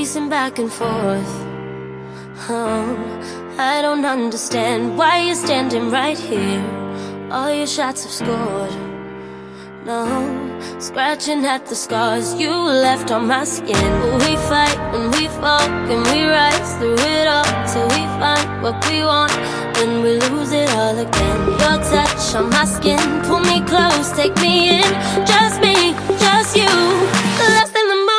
pacing back and forth. Oh, I don't understand why you're standing right here. All your shots have scored. No, scratching at the scars you left on my skin. We fight and we fall and we rise through it all till we find what we want, then we lose it all again. Your touch on my skin, pull me close, take me in. Just me, just you, lost in the moment.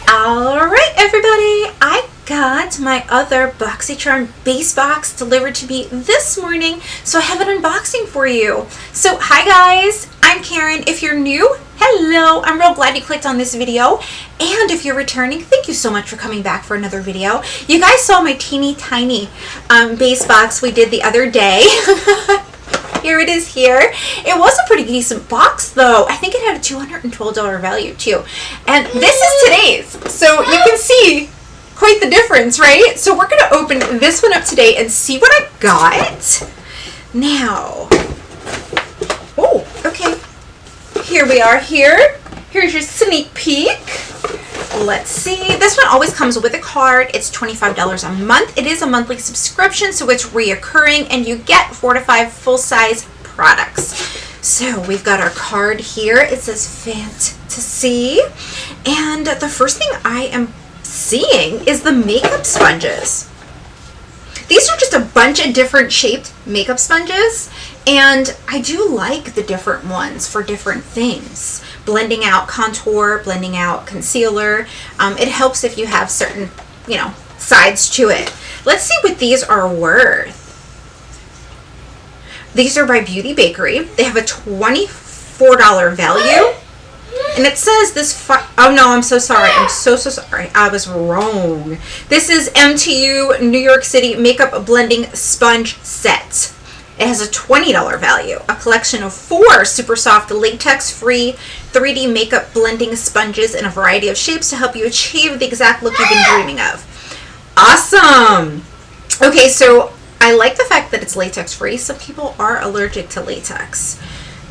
Alright everybody, I got my other Boxycharm base box delivered to me this morning, so I have an unboxing for you. So hi guys, I'm Karen. If you're new, hello, I'm real glad you clicked on this video, and if you're returning, thank you so much for coming back for another video. You guys saw my teeny tiny base box we did the other day. Here it is here. It was a pretty decent box though. I think it had a $212 value too. And this is today's. So you can see quite the difference, right? So we're going to open this one up today and see what I got. Now, oh, okay. Here we are here. Here's your sneak peek. Let's see. This one always comes with a card. It's $25 a month. It is a monthly subscription, so it's reoccurring, and you get 4 to 5 full-size products. So we've got our card here. It says Fantasy, and the first thing I am seeing is the makeup sponges. These are just a bunch of different shaped makeup sponges, and I do like the different ones for different things. Blending out contour, blending out concealer. It helps if you have certain, sides to it. Let's see what these are worth. These are by Beauty Bakery. They have a $24 value. And it says this, oh no, I'm so sorry. I'm so sorry. I was wrong. This is MTU New York City Makeup Blending Sponge Set. It has a $20 value. A collection of 4 super soft latex-free 3D makeup blending sponges in a variety of shapes to help you achieve the exact look you've been dreaming of. Awesome. Okay, so I like the fact that it's latex-free. Some people are allergic to latex.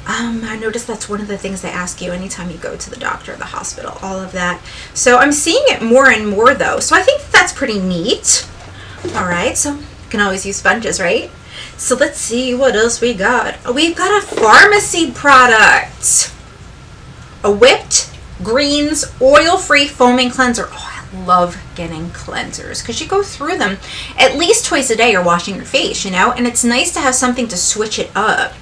I noticed that's one of the things they ask you anytime you go to the doctor, the hospital, all of that. So I'm seeing it more and more though. So I think that's pretty neat. All right, so you can always use sponges, right? So let's see what else we got. We've got a pharmacy product. A whipped greens oil-free foaming cleanser. Oh, I love getting cleansers because you go through them at least twice a day. You're washing your face, and it's nice to have something to switch it up.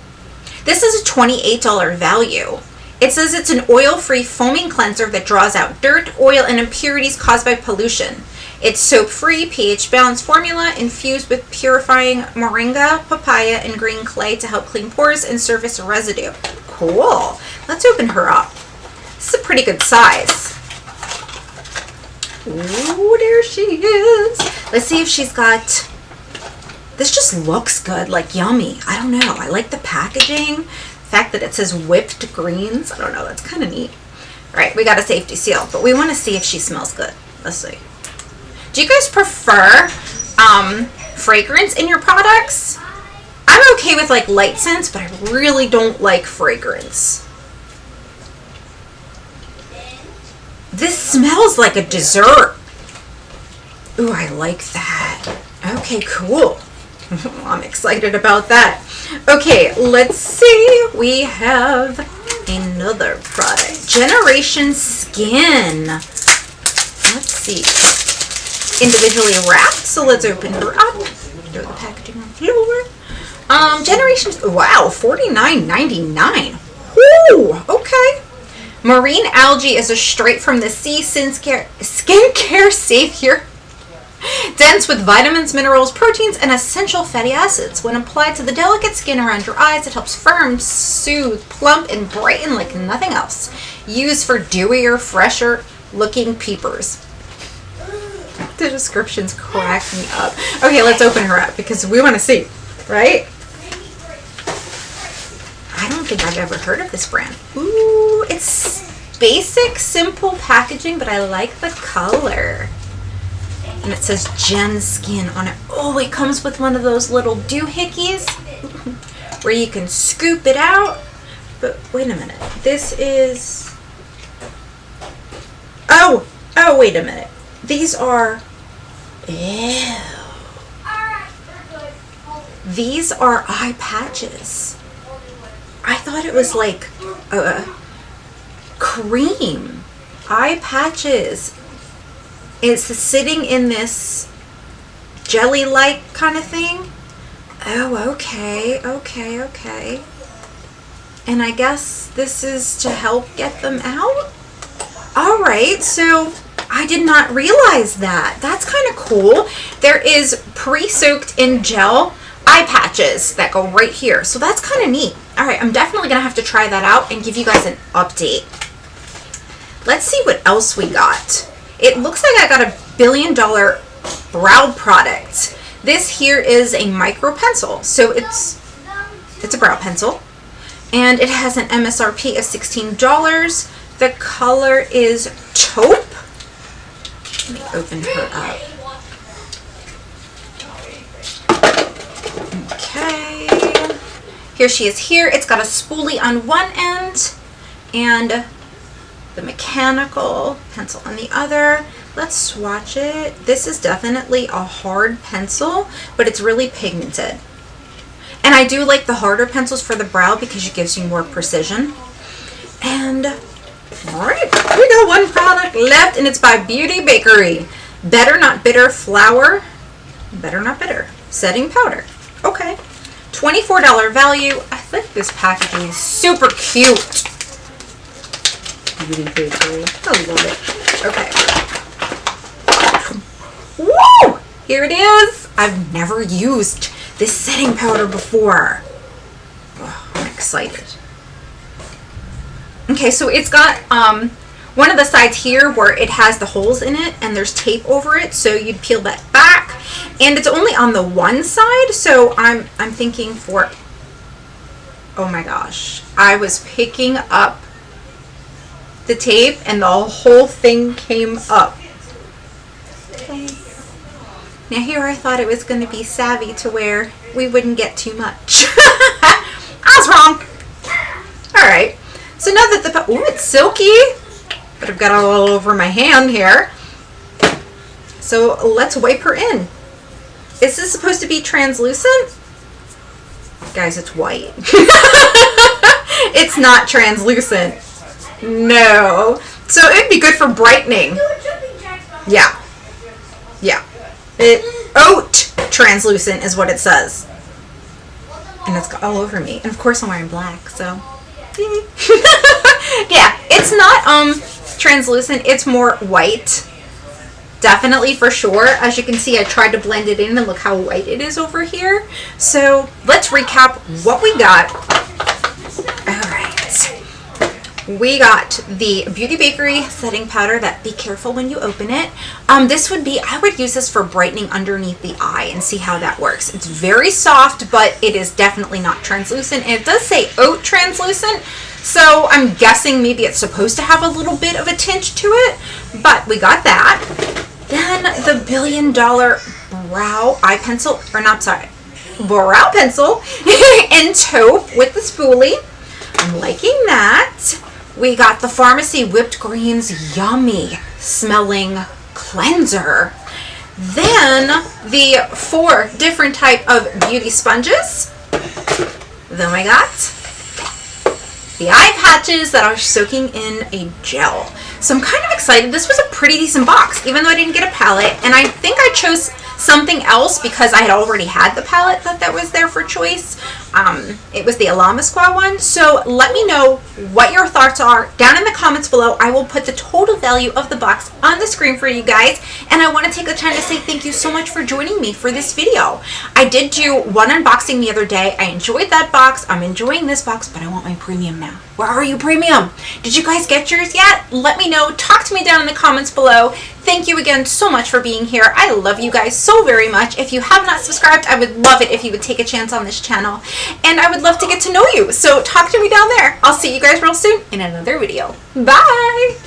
This is a $28 value. It says it's an oil-free foaming cleanser that draws out dirt, oil, and impurities caused by pollution. It's soap-free, pH-balanced formula infused with purifying moringa, papaya, and green clay to help clean pores and surface residue. Cool. Let's open her up. This is a pretty good size. Ooh, there she is. Let's see if she's got... This just looks good, like yummy. I don't know. I like the packaging. The fact that it says whipped greens. I don't know. That's kind of neat. All right, we got a safety seal, but we want to see if she smells good. Let's see. Do you guys prefer fragrance in your products? I'm okay with like light scents, but I really don't like fragrance. This smells like a dessert. Ooh, I like that. Okay, cool. I'm excited about that. Okay, let's see. We have another product. Generation Skin. Let's see. Individually wrapped, so let's open her up. Throw the packaging on the floor. Generation, wow, $49.99. Whoo, okay. Marine algae is a straight from the sea skincare savior. Dense with vitamins, minerals, proteins, and essential fatty acids. When applied to the delicate skin around your eyes, it helps firm, soothe, plump, and brighten like nothing else. Used for dewier, fresher looking peepers. The descriptions crack me up. Okay, let's open her up because we want to see, right? I don't think I've ever heard of this brand. Ooh, it's basic, simple packaging, but I like the color. And it says Gen Skin on it. Oh, it comes with one of those little doohickeys where you can scoop it out. But wait a minute. This is... Oh, wait a minute. These are... Ew. These are eye patches. I thought it was like cream. Eye patches. It's sitting in this jelly-like kind of thing. Oh, okay. And I guess this is to help get them out? Alright, so I did not realize that. That's kind of cool. There is pre-soaked in gel eye patches that go right here. So that's kind of neat. Alright, I'm definitely going to have to try that out and give you guys an update. Let's see what else we got. It looks like I got a $1 billion brow product. This here is a micro pencil. So it's a brow pencil. And it has an MSRP of $16. The color is taupe. Let me open her up. Okay. Here she is here. It's got a spoolie on one end and the mechanical pencil on the other. Let's swatch it. This is definitely a hard pencil, but it's really pigmented. And I do like the harder pencils for the brow because it gives you more precision. And, alright, we got one product left, and it's by Beauty Bakery. Better Not Bitter Flour. Better Not Bitter. Setting powder. Okay. $24 value. I think this packaging is super cute. Beauty Bakery. I love it. Okay. Woo! Here it is. I've never used this setting powder before. Oh, I'm excited. Okay, so it's got one of the sides here where it has the holes in it and there's tape over it, so you'd peel that back. And it's only on the one side, so I'm thinking for... Oh my gosh. I was picking up the tape and the whole thing came up. Okay. Now here I thought it was going to be savvy to where we wouldn't get too much. I was wrong. Alright. So now that the... Ooh, it's silky. But I've got it all over my hand here. So let's wipe her in. Is this supposed to be translucent? Guys, it's white. It's not translucent. No. So it'd be good for brightening. Yeah. Yeah. Oat translucent is what it says. And it's all over me. And of course I'm wearing black, so. Yeah, it's not translucent, it's more white. Definitely, for sure. As you can see, I tried to blend it in and look how white it is over here. So let's recap what we got. Alright. We got the Beauty Bakery setting powder that be careful when you open it. This would be, I would use this for brightening underneath the eye and see how that works. It's very soft, but it is definitely not translucent. And it does say oat translucent, so I'm guessing maybe it's supposed to have a little bit of a tinge to it, but we got that. Then the $1 billion brow eye pencil, or not, sorry, brow pencil in taupe with the spoolie. I'm liking that. We got the Pharmacy Whipped Cream's Yummy Smelling Cleanser. Then the 4 different type of beauty sponges. Then we got the eye patches that are soaking in a gel. So I'm kind of excited. This was a pretty decent box, even though I didn't get a palette. And I think I chose something else because I had already had the palette that was there for choice. It was the Alamisqua one. So let me know what your thoughts are down in the comments below. I will put the total value of the box on the screen for you guys. And I want to take the time to say thank you so much for joining me for this video. I did do one unboxing the other day. I enjoyed that box. I'm enjoying this box, but I want my premium now. Where are you, premium? Did you guys get yours yet? Let me know. Talk to me down in the comments below. Thank you again so much for being here. I love you guys so very much. If you have not subscribed, I would love it if you would take a chance on this channel. And I would love to get to know you. So talk to me down there. I'll see you guys real soon in another video. Bye!